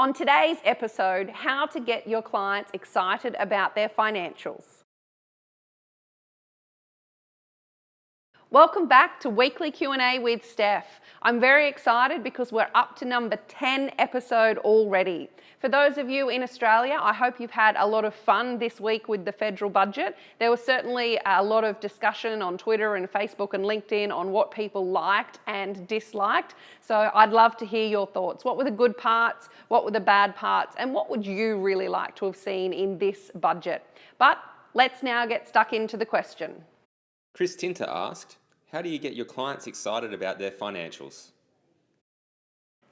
On today's episode, how to get your clients excited about their financials. Welcome back to Weekly Q&A with Steph. I'm very excited because we're up to number 10 episode already. For those of you in Australia, I hope you've had a lot of fun this week with the federal budget. There was certainly a lot of discussion on Twitter and Facebook and LinkedIn on what people liked and disliked. So I'd love to hear your thoughts. What were the good parts? What were the bad parts? And what would you really like to have seen in this budget? But let's now get stuck into the question. Chris Tinter asked, how do you get your clients excited about their financials?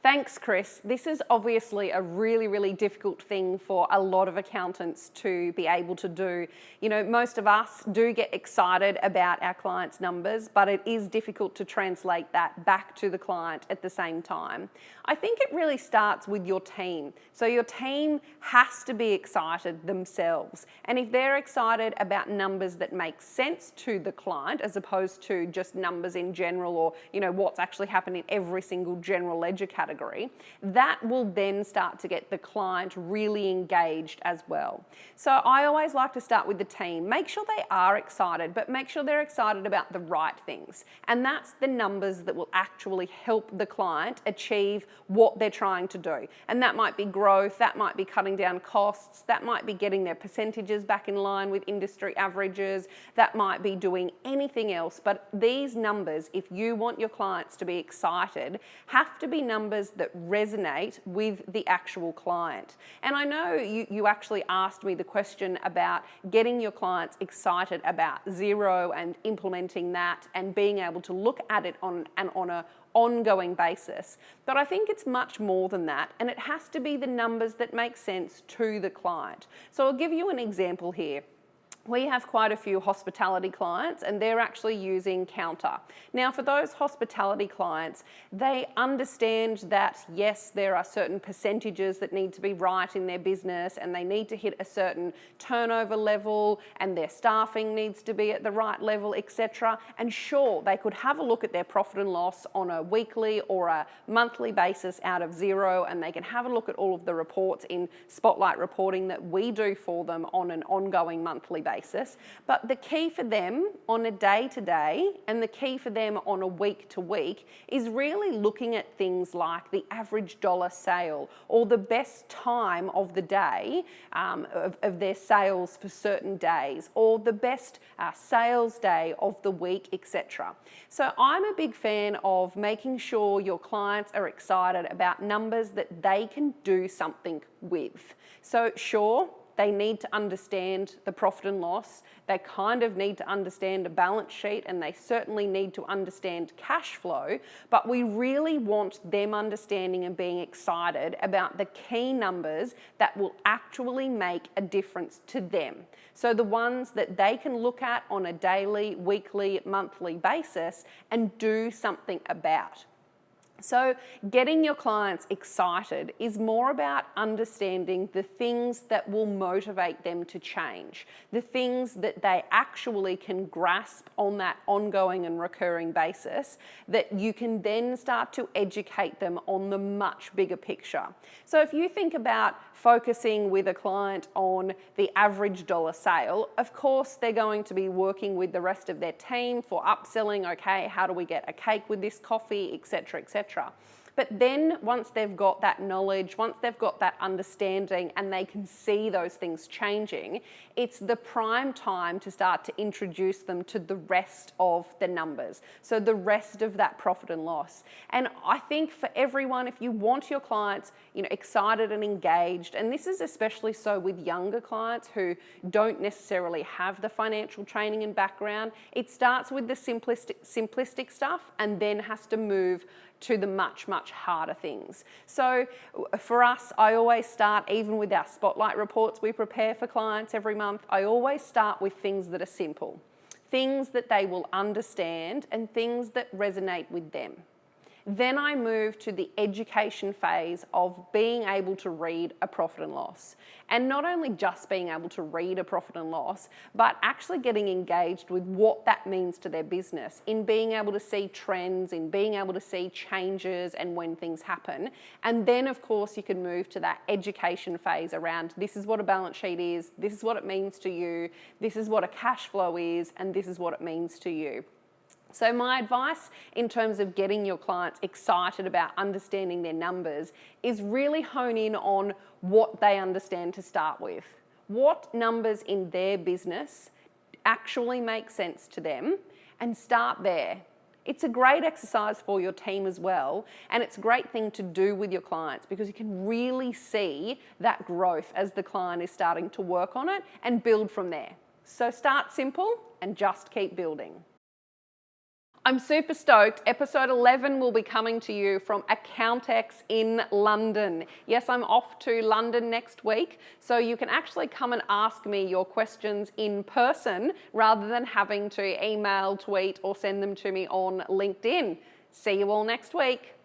Thanks, Chris. This is obviously a really difficult thing for a lot of accountants to be able to do. You know, most of us do get excited about our clients' numbers, but it is difficult to translate that back to the client at the same time. I think it really starts with your team. So your team has to be excited themselves. And if they're excited about numbers that make sense to the client, as opposed to just numbers in general or, you know, what's actually happened in every single general ledger category, that will then start to get the client really engaged as well. So I always like to start with the team. Make sure they are excited, but make sure they're excited about the right things. And that's the numbers that will actually help the client achieve what they're trying to do. And that might be growth, that might be cutting down costs, that might be getting their percentages back in line with industry averages, that might be doing anything else. But these numbers, if you want your clients to be excited, have to be numbers that resonate with the actual client. And I know you actually asked me the question about getting your clients excited about Xero and implementing that and being able to look at it on an ongoing basis. But I think it's much more than that, and it has to be the numbers that make sense to the client. So I'll give you an example here. We have quite a few hospitality clients and they're actually using Kounta. Now for those hospitality clients, they understand that yes, there are certain percentages that need to be right in their business and they need to hit a certain turnover level and their staffing needs to be at the right level, etc. And sure, they could have a look at their profit and loss on a weekly or a monthly basis out of Xero, and they can have a look at all of the reports in Spotlight reporting that we do for them on an ongoing monthly basis. But the key for them on a day-to-day and the key for them on a week-to-week is really looking at things like the average dollar sale or the best time of the day of their sales for certain days or the best sales day of the week, etc. So I'm a big fan of making sure your clients are excited about numbers that they can do something with. So sure, they need to understand the profit and loss. They kind of need to understand a balance sheet and they certainly need to understand cash flow, but we really want them understanding and being excited about the key numbers that will actually make a difference to them. So the ones that they can look at on a daily, weekly, monthly basis and do something about. So getting your clients excited is more about understanding the things that will motivate them to change, the things that they actually can grasp on that ongoing and recurring basis that you can then start to educate them on the much bigger picture. So if you think about focusing with a client on the average dollar sale, of course they're going to be working with the rest of their team for upselling, okay, how do we get a cake with this coffee, etc., etc. But then once they've got that knowledge, once they've got that understanding and they can see those things changing, it's the prime time to start to introduce them to the rest of the numbers. So the rest of that profit and loss. And I think for everyone, if you want your clients, excited and engaged, and this is especially so with younger clients who don't necessarily have the financial training and background, it starts with the simplistic stuff and then has to move to the much harder things. So for us, I always start, even with our Spotlight reports we prepare for clients every month, I always start with things that are simple, things that they will understand and things that resonate with them. Then I moved to the education phase of being able to read a profit and loss. And not only just being able to read a profit and loss, but actually getting engaged with what that means to their business, in being able to see trends, in being able to see changes and when things happen. And then, of course, you can move to that education phase around this is what a balance sheet is, this is what it means to you, this is what a cash flow is, and this is what it means to you. So my advice in terms of getting your clients excited about understanding their numbers is really hone in on what they understand to start with. What numbers in their business actually make sense to them, and start there. It's a great exercise for your team as well, and it's a great thing to do with your clients because you can really see that growth as the client is starting to work on it and build from there. So start simple and just keep building. I'm super stoked. Episode 11 will be coming to you from Accountex in London. Yes, I'm off to London next week, so you can actually come and ask me your questions in person rather than having to email, tweet, or send them to me on LinkedIn. See you all next week.